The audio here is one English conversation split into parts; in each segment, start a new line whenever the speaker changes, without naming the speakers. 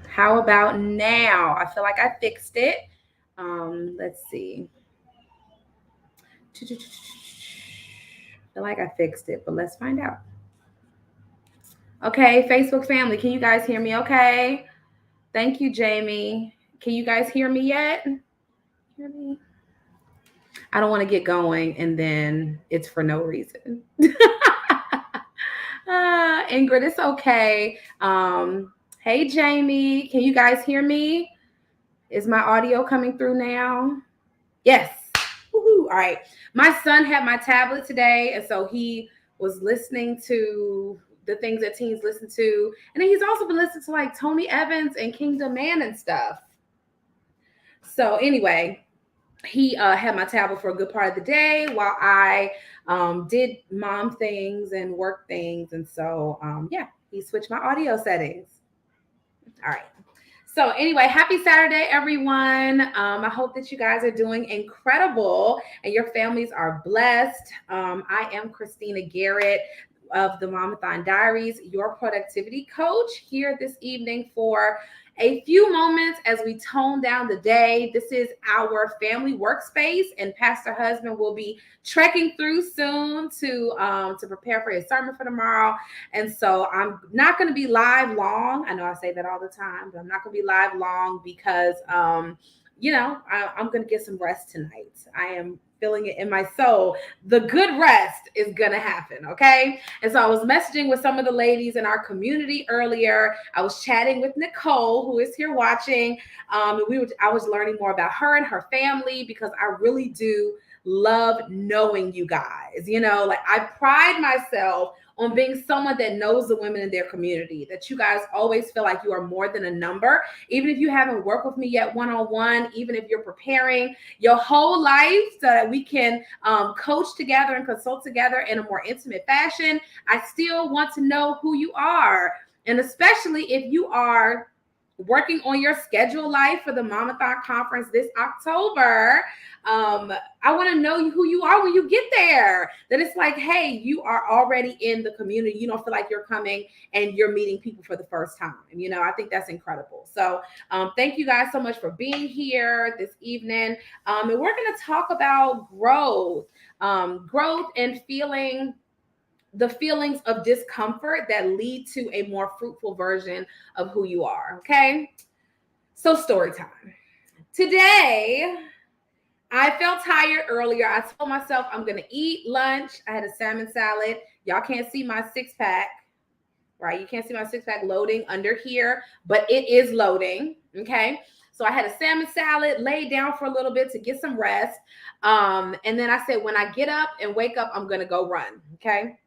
How about now? I feel like I fixed it. Let's see. I feel like I fixed it, but let's find out. Okay, Facebook family, can you guys hear me okay? Thank you, Jamie. Can you guys hear me yet? Hear me? I don't want to get going and then it's for no reason. Ingrid, it's okay. Hey, Jamie, can you guys hear me? Is my audio coming through now? Yes. Woo-hoo. All right. My son had my tablet today, and so he was listening to the things that teens listen to. And then he's also been listening to like Tony Evans and Kingdom Man and stuff. So, anyway, he had my tablet for a good part of the day while I did mom things and work things. And so, yeah, he switched my audio settings. All right. So anyway, happy Saturday, everyone. I hope that you guys are doing incredible and your families are blessed. I am Christina Garrett of the Momathon Diaries, your productivity coach, here this evening for a few moments as we tone down the day. This is our family workspace, and Pastor Husband will be trekking through soon to prepare for his sermon for tomorrow. And so I'm not going to be live long. I know I say that all the time, but I'm not going to be live long because, I'm going to get some rest tonight. I am feeling it in my soul. The good rest is going to happen. Okay. And so I was messaging with some of the ladies in our community earlier. I was chatting with Nicole, who is here watching. I was learning more about her and her family because I really do love knowing you guys. Like I pride myself on being someone that knows the women in their community, that you guys always feel like you are more than a number. Even if you haven't worked with me yet one-on-one, even if you're preparing your whole life so that we can coach together and consult together in a more intimate fashion, I still want to know who you are. And especially if you are working on your schedule life for the Momathon conference this October. I want to know who you are when you get there. That it's like, hey, you are already in the community. You don't feel like you're coming and you're meeting people for the first time. I think that's incredible. So thank you guys so much for being here this evening. And we're going to talk about growth and the feelings of discomfort that lead to a more fruitful version of who you are. Okay. So story time. Today, I felt tired earlier. I told myself I'm going to eat lunch. I had a salmon salad. Y'all can't see my six pack, right? You can't see my six pack loading under here, but it is loading. Okay. So I had a salmon salad, laid down for a little bit to get some rest. And then I said, when I get up and wake up, I'm going to go run. Okay.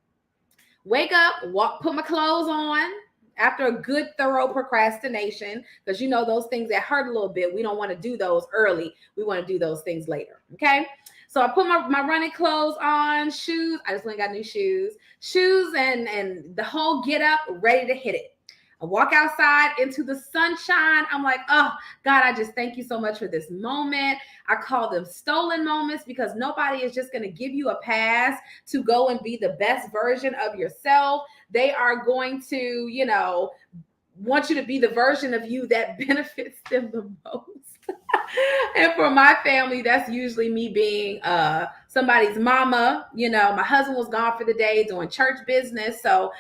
Wake up, walk, put my clothes on after a good thorough procrastination, because those things that hurt a little bit, we don't want to do those early. We want to do those things later. Okay. So I put my running clothes on, shoes. I just went and got new shoes and the whole get up, ready to hit it. I walk outside into the sunshine. I'm like, oh God, I just thank you so much for this moment. I call them stolen moments because nobody is just going to give you a pass to go and be the best version of yourself. They are going to, want you to be the version of you that benefits them the most. And for my family, that's usually me being somebody's mama. My husband was gone for the day doing church business. So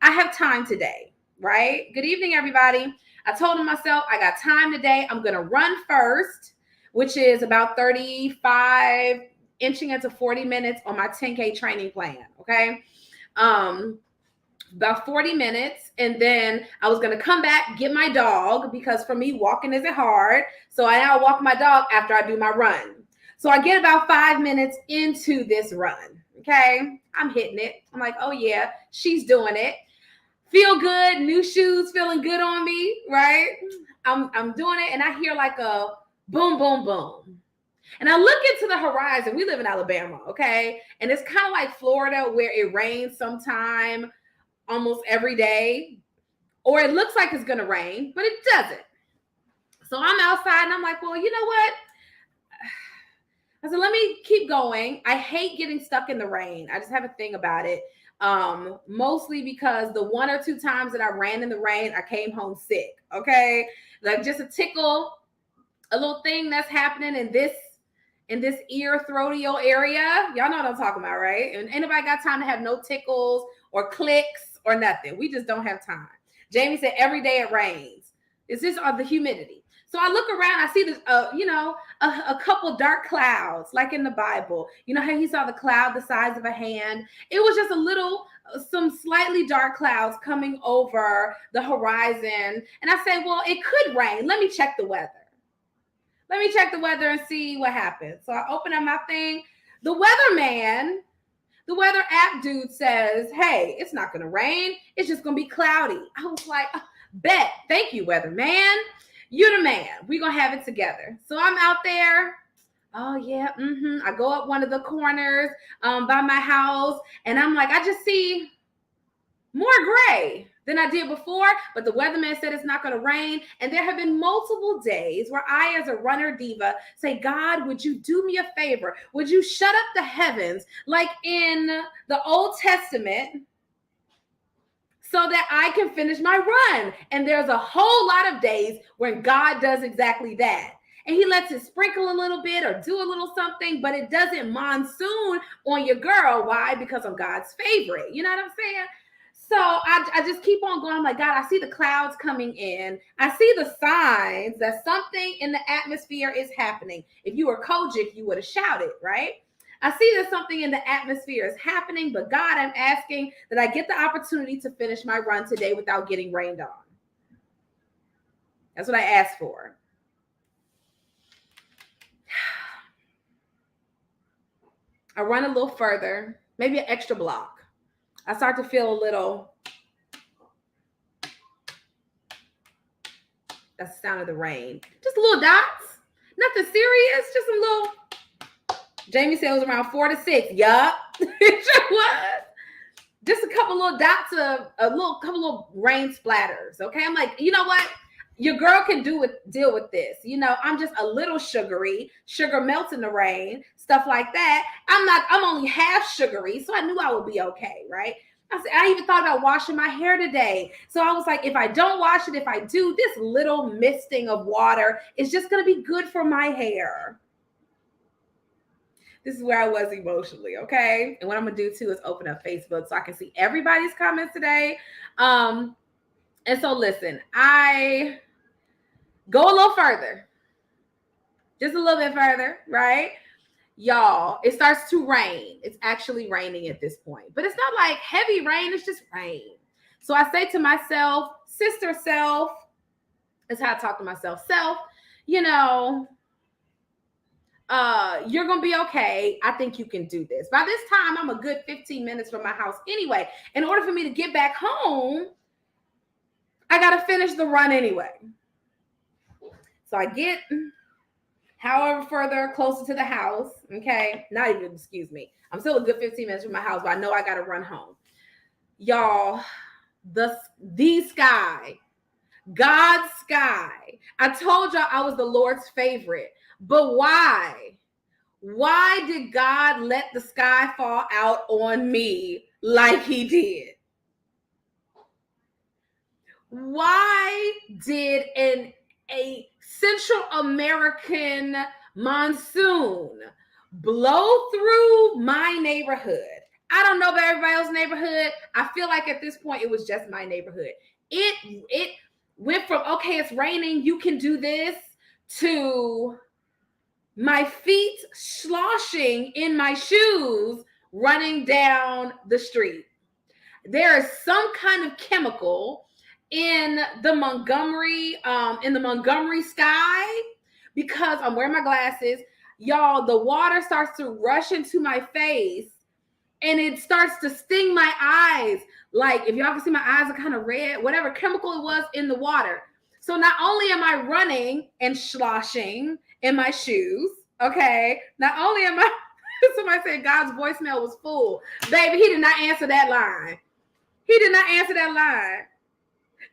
I have time today, right? Good evening, everybody. I told myself I got time today. I'm going to run first, which is about 35, inching into 40 minutes on my 10K training plan. Okay. About 40 minutes. And then I was going to come back, get my dog, because for me, walking isn't hard. So I now walk my dog after I do my run. So I get about 5 minutes into this run. Okay. I'm hitting it. I'm like, oh yeah, she's doing it. Feel good, new shoes, feeling good on me, right? I'm doing it, and I hear like a boom, boom, boom. And I look into the horizon. We live in Alabama, okay? And it's kind of like Florida where it rains sometime almost every day, or it looks like it's going to rain, but it doesn't. So I'm outside and I'm like, well, you know what? I said, let me keep going. I hate getting stuck in the rain. I just have a thing about it. Mostly because the 1 or 2 times that I ran in the rain, I came home sick. Okay. Like just a tickle, a little thing that's happening in this ear throatio area. Y'all know what I'm talking about, right? And anybody got time to have no tickles or clicks or nothing? We just don't have time. Jamie said every day it rains. It's just the humidity. So I look around, I see this, a couple dark clouds, like in the Bible. You know how he saw the cloud the size of a hand? It was just a little, some slightly dark clouds coming over the horizon. And I say, well, it could rain. Let me check the weather. Let me check the weather and see what happens. So I open up my thing. The weatherman, the weather app dude says, hey, it's not going to rain. It's just going to be cloudy. I was like, bet. Thank you, weatherman. You're the man. We're going to have it together. So I'm out there. Oh, yeah. I go up one of the corners by my house. And I'm like, I just see more gray than I did before, but the weatherman said it's not going to rain. And there have been multiple days where I, as a runner diva, say, God, would you do me a favor? Would you shut up the heavens like in the Old Testament so that I can finish my run? And there's a whole lot of days when God does exactly that. And he lets it sprinkle a little bit or do a little something, but it doesn't monsoon on your girl. Why? Because I'm God's favorite. You know what I'm saying? So I just keep on going. I'm like, God, I see the clouds coming in. I see the signs that something in the atmosphere is happening. If you were Kojic, you would have shouted, right? I see that something in the atmosphere is happening, but God, I'm asking that I get the opportunity to finish my run today without getting rained on. That's what I asked for. I run a little further, maybe an extra block. I start to feel a little, that's the sound of the rain. Just little dots, nothing serious, just a little. Jamie said it was around 4 to 6. Yup, it sure was. Just a couple little dots of couple little rain splatters. Okay, I'm like, you know what? Your girl can deal with this. You know, I'm just a little sugary. Sugar melts in the rain, stuff like that. I'm only half sugary, so I knew I would be okay, right? I even thought about washing my hair today. So I was like, if I don't wash it, if I do, this little misting of water is just going to be good for my hair. This is where I was emotionally, okay? And what I'm going to do, too, is open up Facebook so I can see everybody's comments today. And so, listen, I go a little further. Just a little bit further, right? Y'all, it starts to rain. It's actually raining at this point. But it's not like heavy rain. It's just rain. So I say to myself, sister self, that's how I talk to myself. Self, you know, you're going to be okay. I think you can do this. By this time, I'm a good 15 minutes from my house anyway. In order for me to get back home, I got to finish the run anyway. So I get however further closer to the house, okay? Not even, excuse me. I'm still a good 15 minutes from my house, but I know I got to run home. Y'all, the sky, God's sky. I told y'all I was the Lord's favorite, but why? Why did God let the sky fall out on me like he did? Why did a Central American monsoon blow through my neighborhood? I don't know about everybody else's neighborhood. I feel like at this point it was just my neighborhood. It went from, okay, it's raining, you can do this, to my feet sloshing in my shoes running down the street. There is some kind of chemical in the Montgomery sky, because I'm wearing my glasses. Y'all, the water starts to rush into my face and it starts to sting my eyes. Like, if y'all can see, my eyes are kind of red, whatever chemical it was in the water. So not only am I running and sloshing in my shoes, okay, not only am I, somebody said God's voicemail was full. Baby, he did not answer that line. He did not answer that line.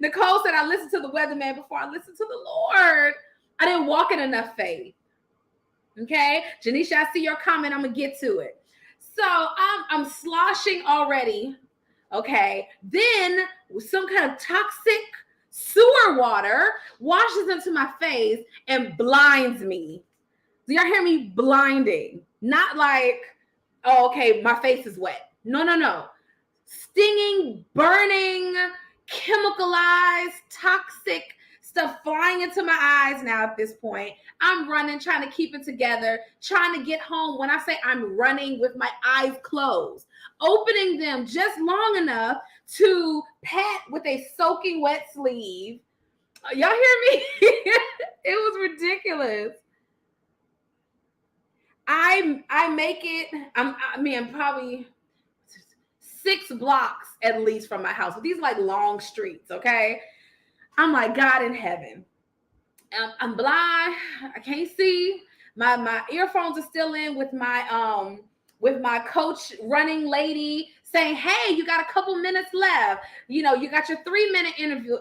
Nicole said, I listened to the weatherman before I listened to the Lord. I didn't walk in enough faith. Okay, Janisha, I see your comment. I'm going to get to it. So I'm sloshing already Okay. Then some kind of toxic sewer water washes into my face and blinds me. Do y'all hear me? Blinding. Not like, oh, okay, my face is wet. No, no, no. Stinging, burning, chemicalized, toxic stuff flying into my eyes now at this point. I'm running, trying to keep it together, trying to get home. When I say I'm running with my eyes closed, opening them just long enough to pat with a soaking wet sleeve. Y'all hear me? It was ridiculous. I make it. I'm probably 6 blocks at least from my house. These like long streets, okay? I'm like, God in heaven. I'm blind. I can't see. My earphones are still in with my coach running lady saying, hey, you got a couple minutes left. You know, you got your 3-minute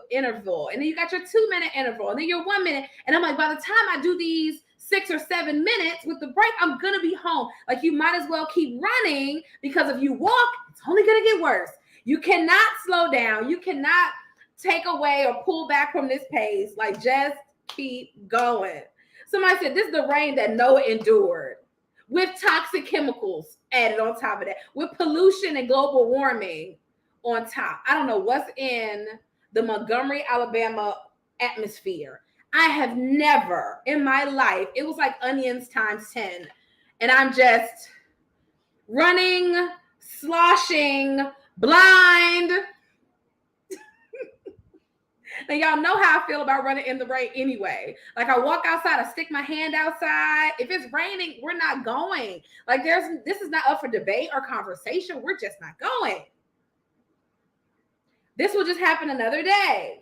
interval, and then you got your 2-minute interval, and then your 1 minute. And I'm like, by the time I do these 6 or 7 minutes with the break, I'm gonna be home. Like, you might as well keep running, because if you walk, it's only gonna get worse. You cannot slow down. You cannot take away or pull back from this pace. Like, just keep going. Somebody said this is the rain that Noah endured, with toxic chemicals added on top of that, with pollution and global warming on top. I don't know what's in the Montgomery, Alabama atmosphere. I have never in my life, it was like onions times 10. And I'm just running, sloshing, blind. Now, y'all know how I feel about running in the rain anyway. Like, I walk outside, I stick my hand outside. If it's raining, we're not going. Like, this is not up for debate or conversation. We're just not going. This will just happen another day.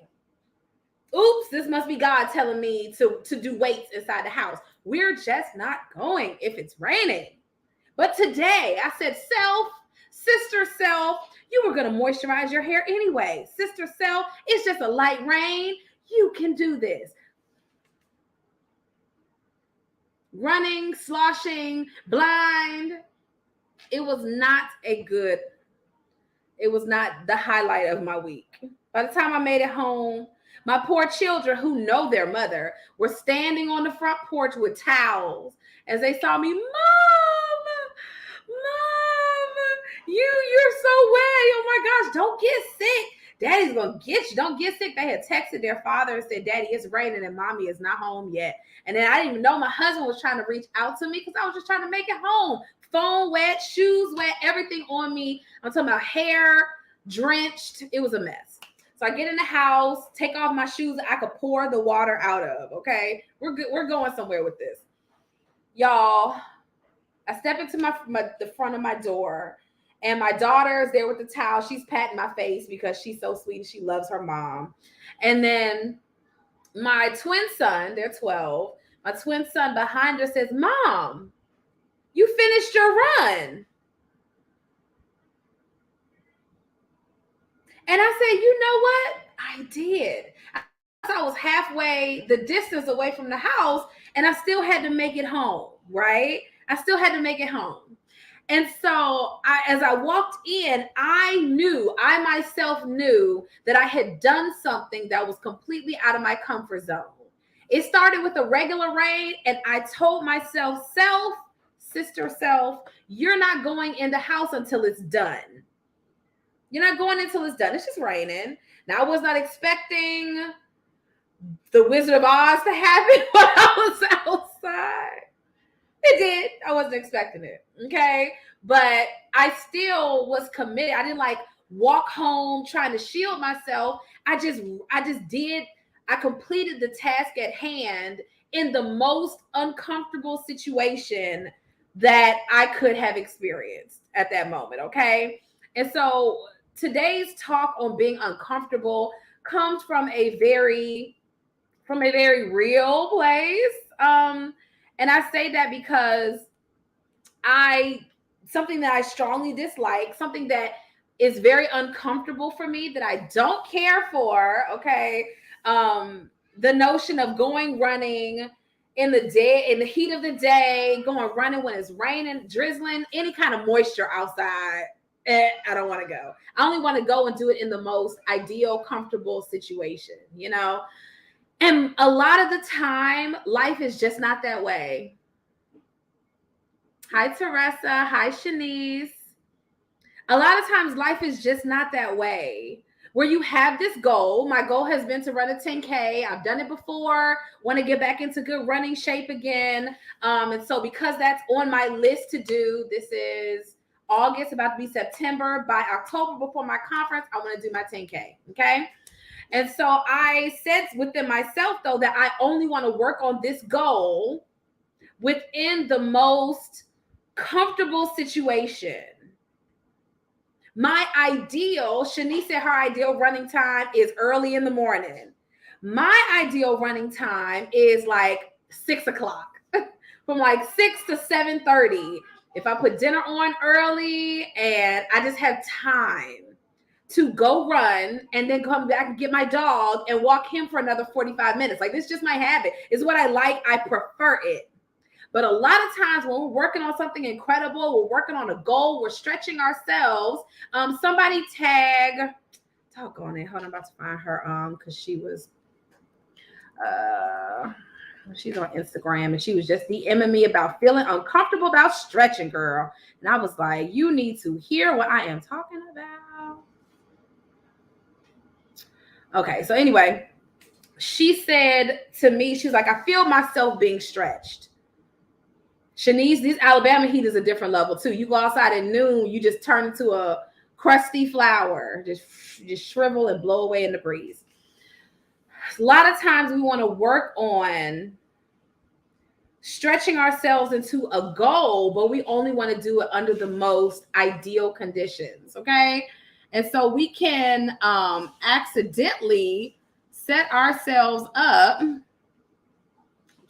Oops, this must be God telling me to do weights inside the house. We're just not going if it's raining. But today, I said, sister self, you were going to moisturize your hair anyway. Sister self, it's just a light rain. You can do this. Running, sloshing, blind. It was not the highlight of my week. By the time I made it home, my poor children, who know their mother, were standing on the front porch with towels as they saw me. Mom, you're so wet. Oh my gosh, don't get sick. Daddy's gonna get you. Don't get sick. They had texted their father and said, Daddy, it's raining and Mommy is not home yet. And then I didn't even know my husband was trying to reach out to me, because I was just trying to make it home. Phone wet, shoes wet, everything on me. I'm talking about hair drenched. It was a mess. So I get in the house, take off my shoes I could pour the water out of. Okay, we're good. We're going somewhere with this, y'all. I step into the front of my door, and my daughter is there with the towel. She's patting my face because she's so sweet and she loves her mom. And then my twin son, they're 12. My twin son behind her says, Mom, you finished your run. And I said, you know what? I did. I was halfway the distance away from the house, and I still had to make it home, right? I still had to make it home. And so as I walked in, I myself knew that I had done something that was completely out of my comfort zone. It started with a regular rain, and I told myself, sister self, you're not going in the house until it's done. You're not going until it's done. It's just raining. Now, I was not expecting the Wizard of Oz to happen when I was outside. It did. I wasn't expecting it. Okay. But I still was committed. I didn't like walk home trying to shield myself. I completed the task at hand in the most uncomfortable situation that I could have experienced at that moment. Okay. And so today's talk on being uncomfortable comes from a very real place. And I say that because something that I strongly dislike, something that is very uncomfortable for me, that I don't care for, okay? The notion of going running in the heat of the day, going running when it's raining, drizzling, any kind of moisture outside. I don't want to go. I only want to go and do it in the most ideal, comfortable situation, you know? And a lot of the time, life is just not that way. Hi, Teresa. Hi, Shanice. A lot of times, life is just not that way. Where you have this goal. My goal has been to run a 10K. I've done it before. Want to get back into good running shape again. And so, because that's on my list to do, this is August, about to be September. By October, before my conference, I want to do my 10K. Okay. And so I said within myself, though, that I only want to work on this goal within the most comfortable situation. My ideal, Shanice said her ideal running time is early in the morning. My ideal running time is like 6 o'clock, from like 6 to 7:30. If I put dinner on early and I just have time to go run and then come back and get my dog and walk him for another 45 minutes. Like, this is just my habit. It's what I like. I prefer it. But a lot of times when we're working on something incredible, we're working on a goal, we're stretching ourselves. Somebody tag, doggone it. Hold on, I'm about to find her because she's on Instagram and she was just DMing me about feeling uncomfortable about stretching, girl. And I was like, you need to hear what I am talking about. Okay, so anyway, she said to me, she's like, I feel myself being stretched. Shanice, this Alabama heat is a different level too. You go outside at noon, you just turn into a crusty flower, just shrivel and blow away in the breeze. A lot of times we want to work on stretching ourselves into a goal, but we only want to do it under the most ideal conditions, okay? And so we can accidentally set ourselves up. I'm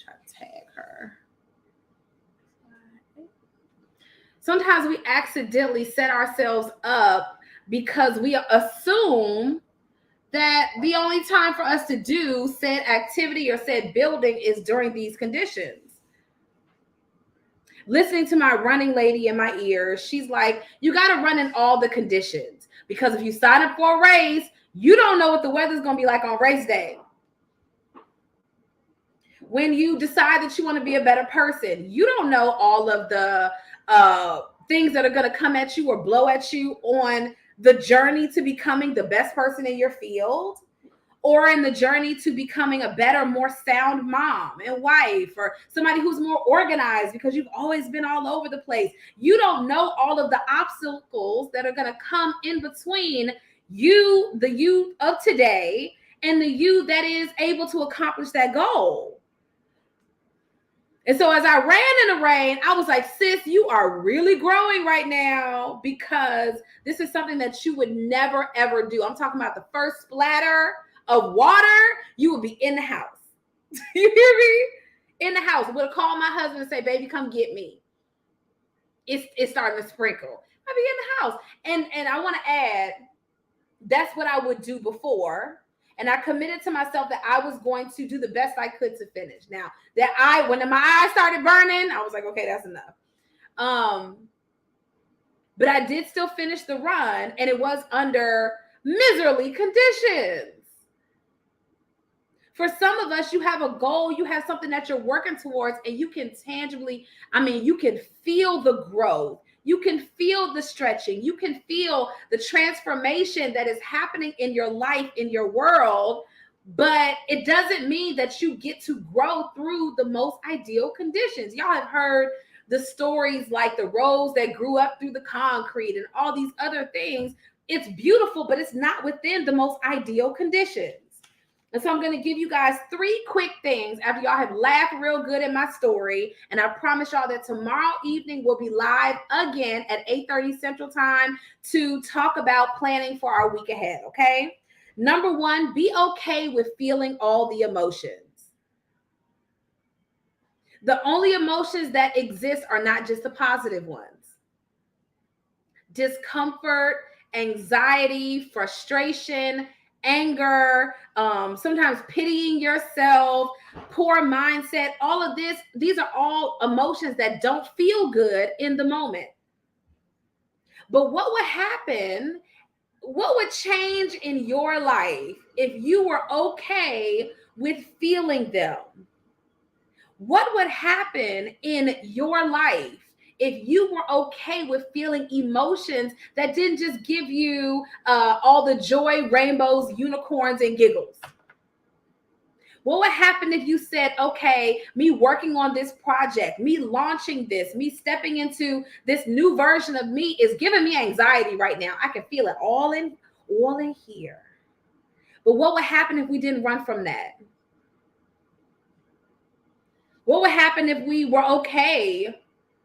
trying to tag her. Sometimes we accidentally set ourselves up because we assume that the only time for us to do said activity or said building is during these conditions. Listening to my running lady in my ears, she's like, you got to run in all the conditions, because if you sign up for a race, you don't know what the weather's going to be like on race day. When you decide that you want to be a better person, you don't know all of the things that are going to come at you or blow at you on the journey to becoming the best person in your field, or in the journey to becoming a better, more sound mom and wife, or somebody who's more organized because you've always been all over the place. You don't know all of the obstacles that are going to come in between you, the you of today, and the you that is able to accomplish that goal. And so as I ran in the rain, I was like, sis, you are really growing right now, because this is something that you would never, ever do. I'm talking about the first splatter of water, you would be in the house. You hear me? In the house. I would have called my husband and say, baby, come get me. It's starting to sprinkle. I'd be in the house. And I want to add, that's what I would do before. And I committed to myself that I was going to do the best I could to finish. Now, when my eyes started burning, I was like, okay, that's enough. But I did still finish the run, and it was under miserly conditions. For some of us, you have a goal, you have something that you're working towards, and you can tangibly, you can feel the growth. You can feel the stretching. You can feel the transformation that is happening in your life, in your world, but it doesn't mean that you get to grow through the most ideal conditions. Y'all have heard the stories like the rose that grew up through the concrete and all these other things. It's beautiful, but it's not within the most ideal conditions. And so I'm going to give you guys 3 quick things after y'all have laughed real good at my story. And I promise y'all that tomorrow evening we'll be live again at 8:30 Central Time to talk about planning for our week ahead, okay? Number 1, be okay with feeling all the emotions. The only emotions that exist are not just the positive ones. Discomfort, anxiety, frustration, anger, sometimes pitying yourself, poor mindset, all of this, these are all emotions that don't feel good in the moment. But what would happen? What would change in your life if you were okay with feeling them? What would happen in your life if you were okay with feeling emotions that didn't just give you all the joy, rainbows, unicorns, and giggles? What would happen if you said, okay, me working on this project, me launching this, me stepping into this new version of me is giving me anxiety right now. I can feel it all in here. But what would happen if we didn't run from that? What would happen if we were okay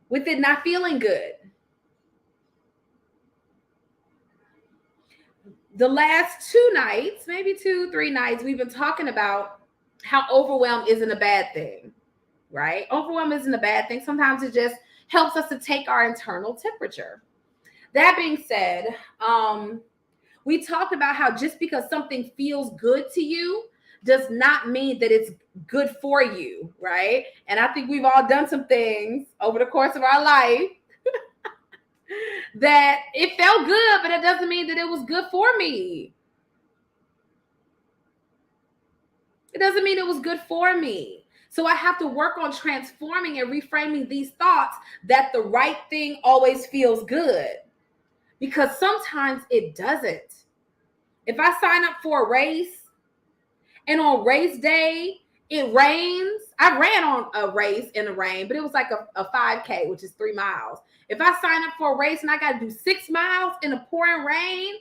with it not feeling good? The last 2 nights, maybe 2-3 nights, we've been talking about how overwhelm isn't a bad thing, right? Overwhelm isn't a bad thing. Sometimes it just helps us to take our internal temperature. That being said, we talked about how just because something feels good to you does not mean that it's good for you, right? And I think we've all done some things over the course of our life that it felt good, but it doesn't mean that it was good for me. It doesn't mean it was good for me. So I have to work on transforming and reframing these thoughts that the right thing always feels good, because sometimes it doesn't. If I sign up for a race and on race day it rains, I ran on a race in the rain, but it was like a 5K, which is 3 miles. If I sign up for a race and I got to do 6 miles in the pouring rain,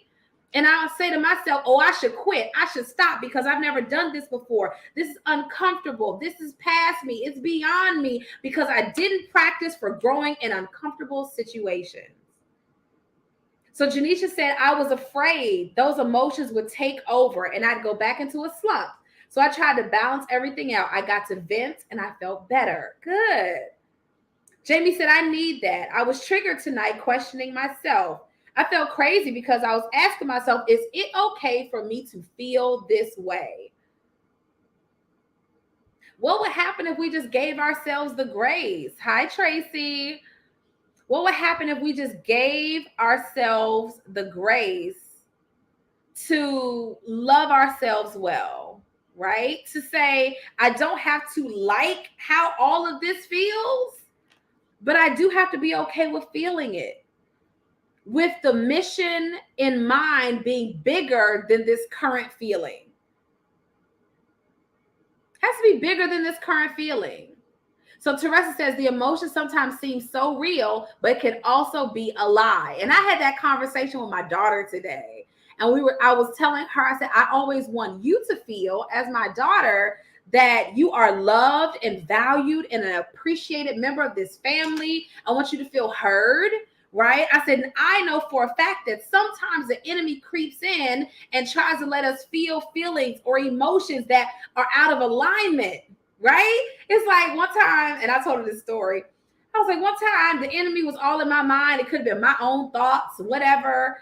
and I'll say to myself, oh, I should quit. I should stop because I've never done this before. This is uncomfortable. This is past me. It's beyond me because I didn't practice for growing in uncomfortable situations. So Janisha said, I was afraid those emotions would take over and I'd go back into a slump. So I tried to balance everything out. I got to vent and I felt better. Good. Jamie said, I need that. I was triggered tonight questioning myself. I felt crazy because I was asking myself, is it okay for me to feel this way? What would happen if we just gave ourselves the grace? Hi, Tracy. What would happen if we just gave ourselves the grace to love ourselves well, right? To say, I don't have to like how all of this feels, but I do have to be okay with feeling it, with the mission in mind being bigger than this current feeling. It has to be bigger than this current feeling. So Teresa says the emotion sometimes seems so real, but can also be a lie. And I had that conversation with my daughter today. And I was telling her, I said, I always want you to feel as my daughter that you are loved and valued and an appreciated member of this family. I want you to feel heard, right? I said, and I know for a fact that sometimes the enemy creeps in and tries to let us feel feelings or emotions that are out of alignment. Right? It's like one time, and I told her this story. I was like, one time the enemy was all in my mind. It could have been my own thoughts, whatever.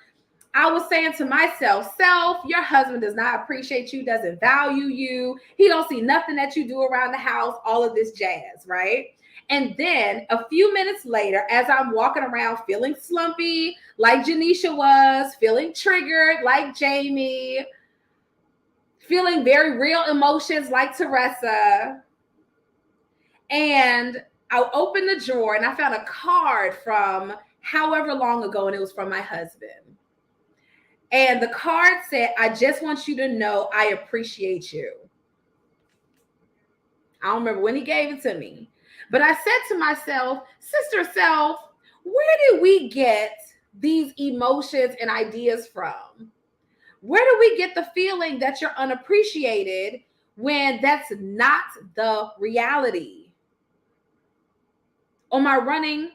I was saying to myself, self, your husband does not appreciate you, doesn't value you. He don't see nothing that you do around the house, all of this jazz, right? And then a few minutes later, as I'm walking around feeling slumpy, like Janisha was, feeling triggered, like Jamie, feeling very real emotions like Teresa. And I opened the drawer and I found a card from however long ago, and it was from my husband. And the card said, I just want you to know I appreciate you. I don't remember when he gave it to me, but I said to myself, sister self, where did we get these emotions and ideas from? Where do we get the feeling that you're unappreciated when that's not the reality? On my running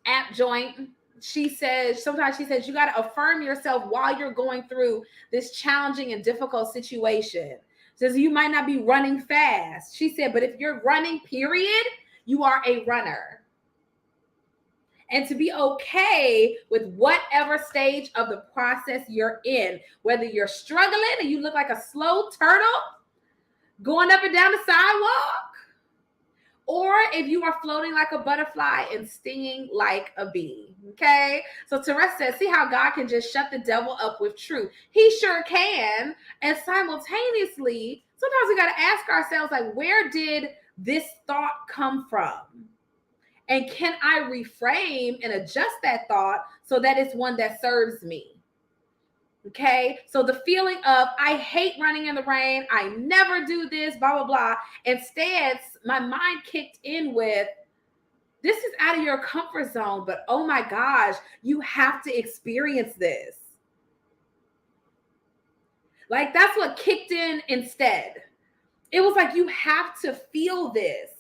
app joint, sometimes she says, you got to affirm yourself while you're going through this challenging and difficult situation. Says you might not be running fast. She said, but if you're running, period, you are a runner. And to be okay with whatever stage of the process you're in, whether you're struggling and you look like a slow turtle going up and down the sidewalk, or if you are floating like a butterfly and stinging like a bee. Okay. So Teresa says, see how God can just shut the devil up with truth. He sure can. And simultaneously, sometimes we got to ask ourselves, like, where did this thought come from? And can I reframe and adjust that thought so that it's one that serves me? Okay, so the feeling of I hate running in the rain, I never do this, blah, blah, blah. Instead, my mind kicked in with, this is out of your comfort zone, but oh my gosh, you have to experience this. Like, that's what kicked in instead. It was like, you have to feel this.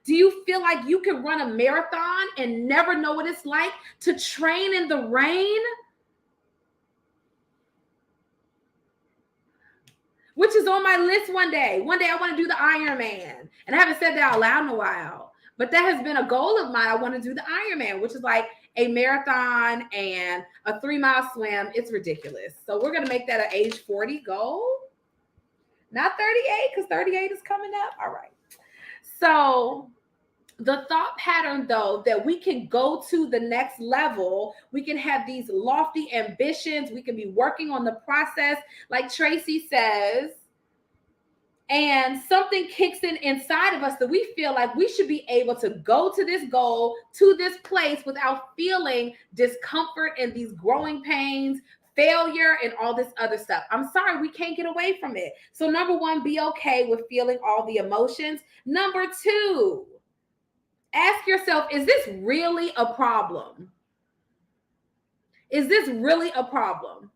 Do you feel like you can run a marathon and never know what it's like to train in the rain? Which is on my list one day. One day I want to do the Ironman. And I haven't said that out loud in a while. But that has been a goal of mine. I want to do the Ironman, which is like a marathon and a 3-mile swim. It's ridiculous. So we're going to make that an age 40 goal. Not 38, because 38 is coming up. All right. So the thought pattern, though, that we can go to the next level, we can have these lofty ambitions, we can be working on the process, like Tracy says, and something kicks in inside of us that we feel like we should be able to go to this goal, to this place without feeling discomfort and these growing pains, failure, and all this other stuff. I'm sorry, we can't get away from it. So number one, be okay with feeling all the emotions. Number two, ask yourself, is this really a problem? Is this really a problem?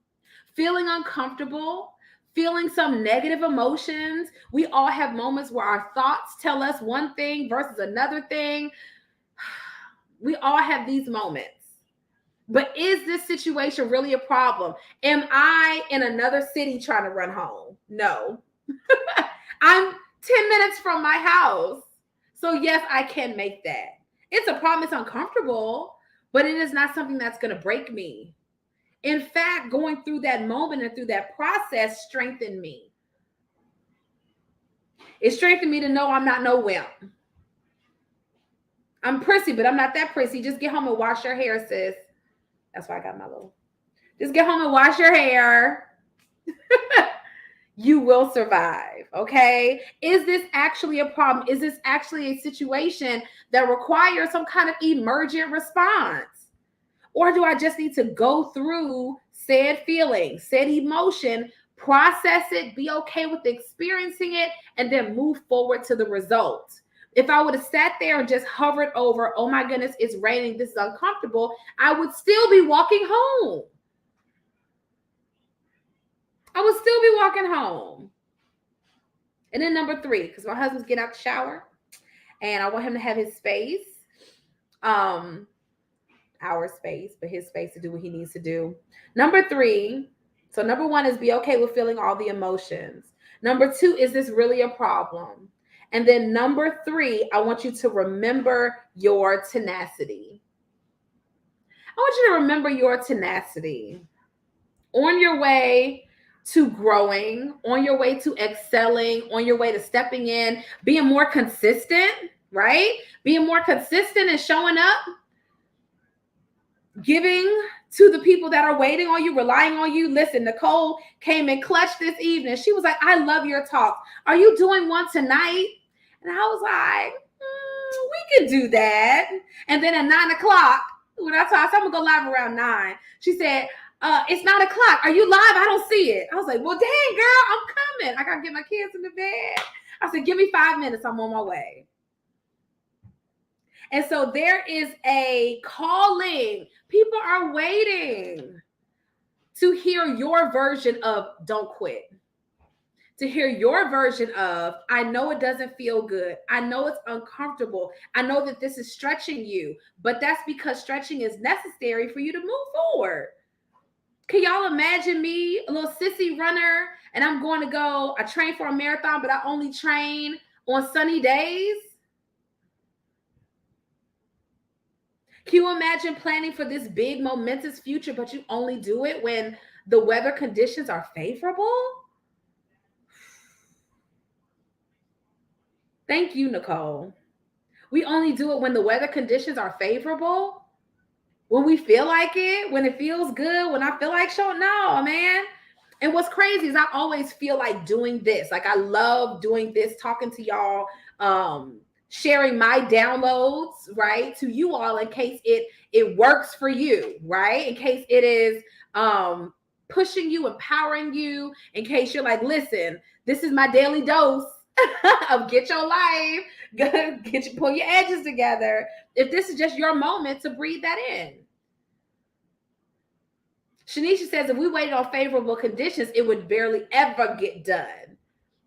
Feeling uncomfortable, feeling some negative emotions. We all have moments where our thoughts tell us one thing versus another thing. We all have these moments. But is this situation really a problem? Am I in another city trying to run home? No. I'm 10 minutes from my house. So yes, I can make that. It's a problem. It's uncomfortable, but it is not something that's going to break me. In fact, going through that moment and through that process strengthened me. It strengthened me to know I'm not no wimp. I'm prissy, but I'm not that prissy. Just get home and wash your hair, sis. That's why I got my little. Just get home and wash your hair. You will survive, okay? Is this actually a problem? Is this actually a situation that requires some kind of emergent response? Or do I just need to go through said feeling, said emotion, process it, be okay with experiencing it, and then move forward to the result? If I would have sat there and just hovered over, oh my goodness, it's raining, this is uncomfortable, I would still be walking home. I would still be walking home. And then number three, because my husband's getting out the shower and I want him to have his space. Our space, but his space to do what he needs to do. Number three, so number one is be okay with feeling all the emotions. Number two, is this really a problem? And then number three, I want you to remember your tenacity. I want you to remember your tenacity. On your way to growing, on your way to excelling, on your way to stepping in, being more consistent, right? Being more consistent and showing up, giving to the people that are waiting on you, relying on you. Listen, Nicole came in clutch this evening. She was like, I love your talk. Are you doing one tonight? And I was like, we can do that. And then at 9 o'clock, when I told her, I'm going to go live around 9, she said, it's 9 o'clock. Are you live? I don't see it. I was like, well, dang, girl, I'm coming. I got to get my kids in the bed. I said, give me 5 minutes. I'm on my way. And so there is a calling. People are waiting to hear your version of don't quit. To hear your version of, I know it doesn't feel good. I know it's uncomfortable. I know that this is stretching you, but that's because stretching is necessary for you to move forward. Can y'all imagine me, a little sissy runner, and I'm going to go, I train for a marathon, but I only train on sunny days? Can you imagine planning for this big, momentous future, but you only do it when the weather conditions are favorable? Thank you, Nicole. We only do it when the weather conditions are favorable, when we feel like it, when it feels good, when I feel like showing. No, man. And what's crazy is I always feel like doing this. Like I love doing this, talking to y'all, sharing my downloads, right, to you all in case it works for you, right? In case it is pushing you, empowering you, in case you're like, listen, this is my daily dose of get your life, pull your edges together. If this is just your moment to breathe that in. Shanisha says if we waited on favorable conditions, it would barely ever get done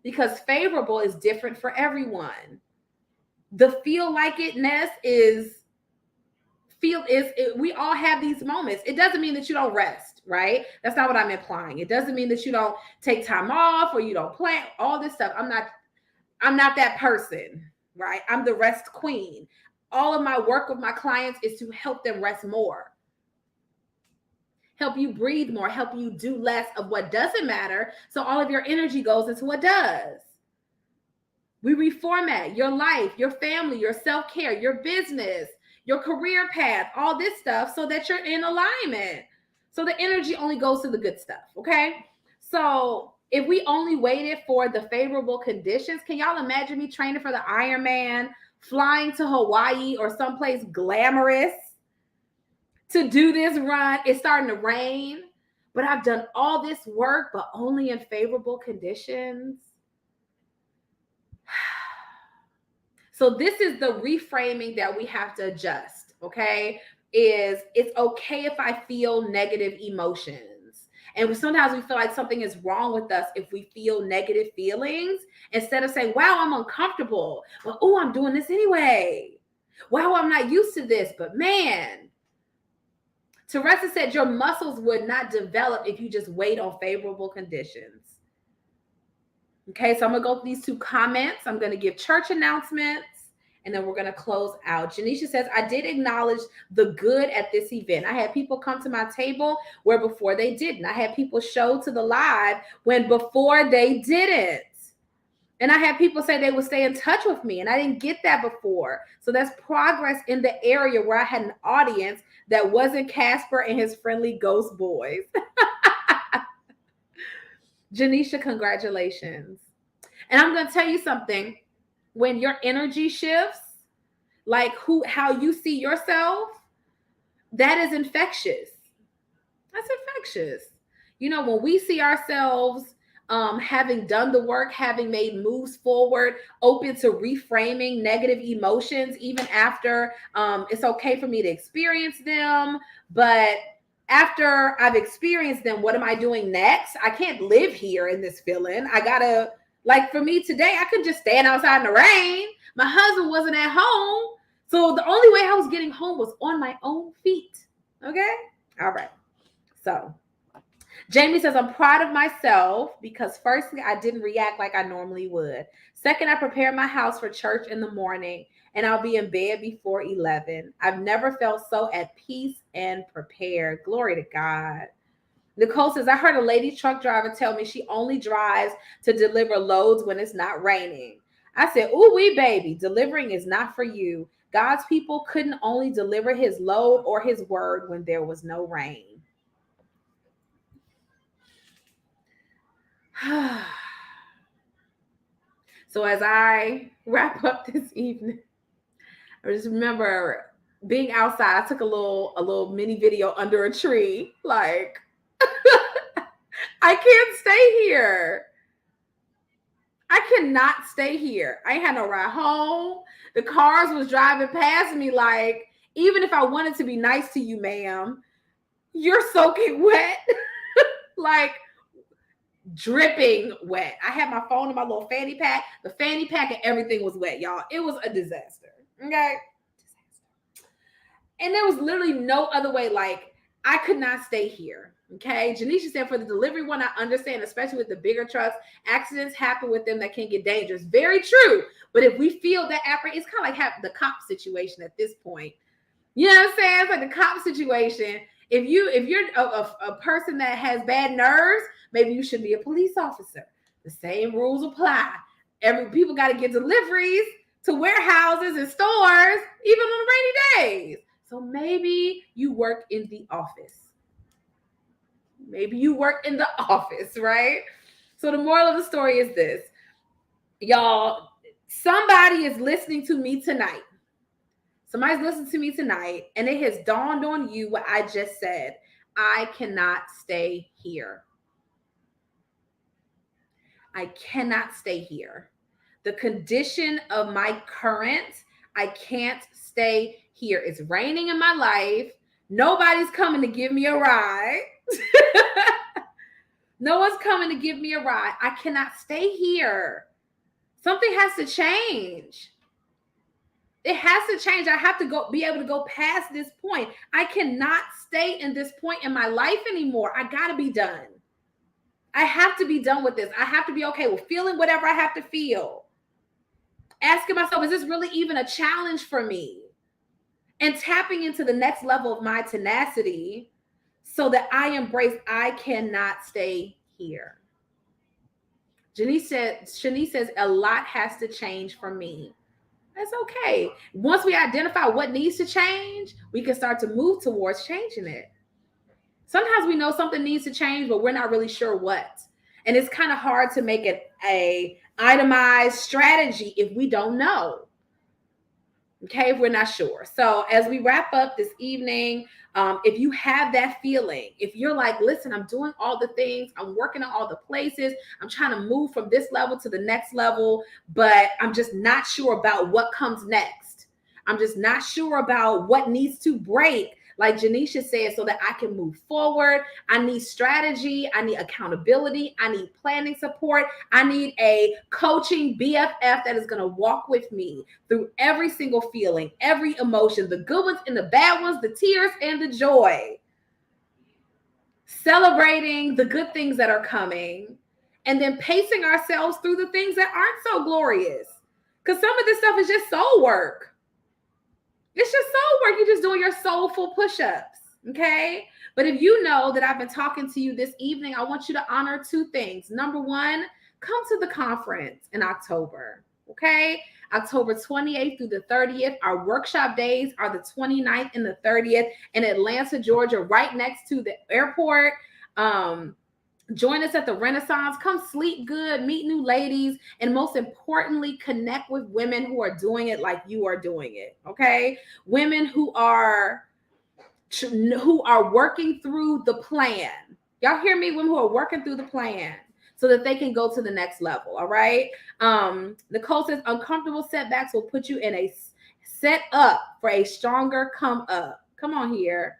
because favorable is different for everyone. The feel like itness is we all have these moments. It doesn't mean that you don't rest, right? That's not what I'm implying. It doesn't mean that you don't take time off or you don't plan all this stuff. I'm not that person, right? I'm the rest queen. All of my work with my clients is to help them rest more, help you breathe more, help you do less of what doesn't matter, so all of your energy goes into what does. We reformat your life, your family, your self-care, your business, your career path, all this stuff so that you're in alignment. So the energy only goes to the good stuff, okay? So if we only waited for the favorable conditions, can y'all imagine me training for the Ironman, flying to Hawaii or someplace glamorous to do this run? It's starting to rain, but I've done all this work, but only in favorable conditions. So this is the reframing that we have to adjust, okay? Is it's okay if I feel negative emotions. And sometimes we feel like something is wrong with us if we feel negative feelings, instead of saying, wow, I'm uncomfortable. Well, oh, I'm doing this anyway. Wow, I'm not used to this, but man. Teresa said your muscles would not develop if you just wait on favorable conditions. Okay, so I'm going to go through these two comments. I'm going to give church announcements, and then we're going to close out. Janisha says, I did acknowledge the good at this event. I had people come to my table where before they didn't. I had people show to the live when before they didn't. And I had people say they would stay in touch with me, and I didn't get that before. So that's progress in the area where I had an audience that wasn't Casper and his friendly ghost boys. Janisha, congratulations. And I'm going to tell you something. When your energy shifts, like how you see yourself, that is infectious. That's infectious. You know, when we see ourselves having done the work, having made moves forward, open to reframing negative emotions, even after it's okay for me to experience them, but after I've experienced them, what am I doing next? I can't live here in this feeling. I gotta, like for me today, I couldn't just stand outside in the rain. My husband wasn't at home. So the only way I was getting home was on my own feet. Okay? All right. So Jamie says, I'm proud of myself because firstly, I didn't react like I normally would. Second, I prepared my house for church in the morning and I'll be in bed before 11. I've never felt so at peace and prepared. Glory to God. Nicole says, I heard a lady truck driver tell me she only drives to deliver loads when it's not raining. I said, ooh wee baby, delivering is not for you. God's people couldn't only deliver his load or his word when there was no rain. So as I wrap up this evening, I just remember being outside. I took a little mini video under a tree. Like, I can't stay here. I cannot stay here. I ain't had no ride home. The cars was driving past me like, even if I wanted to be nice to you, ma'am, you're soaking wet. Like, dripping wet. I had my phone in my little fanny pack. The fanny pack and everything was wet, y'all. It was a disaster. Okay? And there was literally no other way. Like, I could not stay here. Okay? Janisha said for the delivery one, I understand, especially with the bigger trucks, accidents happen with them that can get dangerous. Very true. But if we feel that it's kind of like the cop situation at this point. You know what I'm saying? It's like the cop situation. If you're a person that has bad nerves, maybe you should be a police officer. The same rules apply. People got to get deliveries to warehouses and stores, even on rainy days. So maybe you work in the office. Maybe you work in the office, right? So the moral of the story is this. Y'all, somebody is listening to me tonight. Somebody's listening to me tonight, and it has dawned on you what I just said. I cannot stay here. I cannot stay here. The condition of my current, I can't stay here. It's raining in my life. Nobody's coming to give me a ride. No one's coming to give me a ride. I cannot stay here. Something has to change. It has to change. I have to be able to go past this point. I cannot stay in this point in my life anymore. I got to be done. I have to be done with this. I have to be okay with feeling whatever I have to feel. Asking myself, is this really even a challenge for me? And tapping into the next level of my tenacity so that I embrace, I cannot stay here. Shanice says, a lot has to change for me. That's okay. Once we identify what needs to change, we can start to move towards changing it. Sometimes we know something needs to change, but we're not really sure what. And it's kind of hard to make it a itemized strategy if we don't know. Okay, if we're not sure. So as we wrap up this evening, if you have that feeling, if you're like, listen, I'm doing all the things, I'm working on all the places, I'm trying to move from this level to the next level, but I'm just not sure about what comes next. I'm just not sure about what needs to break. Like Janisha said, so that I can move forward. I need strategy. I need accountability. I need planning support. I need a coaching BFF that is going to walk with me through every single feeling, every emotion, the good ones and the bad ones, the tears and the joy. Celebrating the good things that are coming and then pacing ourselves through the things that aren't so glorious. Because some of this stuff is just soul work. It's just soul work. You're just doing your soulful push-ups, okay? But if you know that I've been talking to you this evening, I want you to honor two things. Number one, come to the conference in October, okay? October 28th through the 30th. Our workshop days are the 29th and the 30th in Atlanta, Georgia, right next to the airport. Join us at the Renaissance. Come sleep good, meet new ladies, and most importantly, connect with women who are doing it like you are doing it, okay? Women who are working through the plan. Y'all hear me? Women who are working through the plan so that they can go to the next level, all right? Nicole says, uncomfortable setbacks will put you in a set up for a stronger come up. Come on here.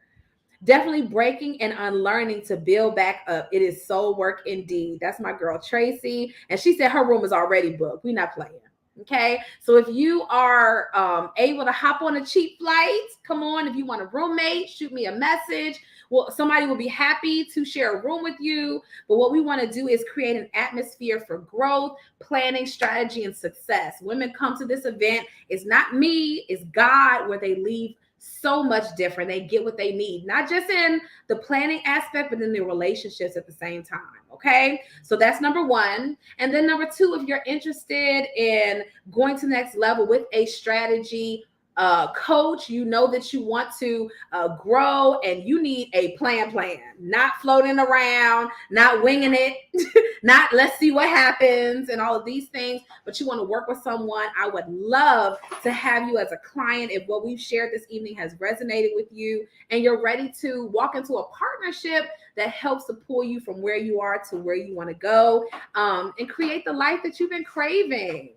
Definitely breaking and unlearning to build back up. It is soul work indeed. That's my girl Tracy. And she said her room is already booked. We're not playing. Okay. So if you are able to hop on a cheap flight, come on. If you want a roommate, shoot me a message. Well, somebody will be happy to share a room with you. But what we want to do is create an atmosphere for growth, planning, strategy, and success. Women come to this event. It's not me, it's God, where they leave so much different. They get what they need, not just in the planning aspect, but in their relationships at the same time. Okay. So that's number one. And then number two, if you're interested in going to the next level with a strategy coach, you know that you want to grow and you need a plan, not floating around, not winging it, not let's see what happens and all of these things, but you want to work with someone. I would love to have you as a client if what we've shared this evening has resonated with you and you're ready to walk into a partnership that helps to pull you from where you are to where you want to go, and create the life that you've been craving.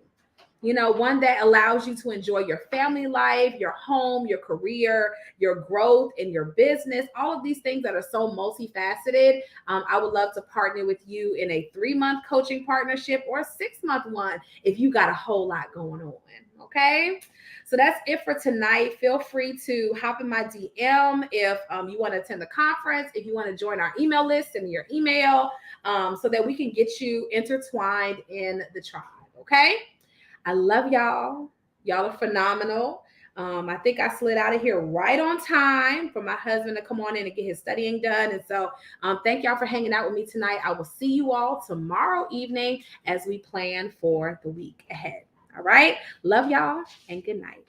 You know, one that allows you to enjoy your family life, your home, your career, your growth, and your business, all of these things that are so multifaceted. I would love to partner with you in a 3-month coaching partnership or a 6-month one if you got a whole lot going on. Okay. So that's it for tonight. Feel free to hop in my DM if you want to attend the conference, if you want to join our email list, send me your email so that we can get you intertwined in the tribe. Okay. I love y'all. Y'all are phenomenal. I think I slid out of here right on time for my husband to come on in and get his studying done. And so thank y'all for hanging out with me tonight. I will see you all tomorrow evening as we plan for the week ahead. All right. Love y'all and good night.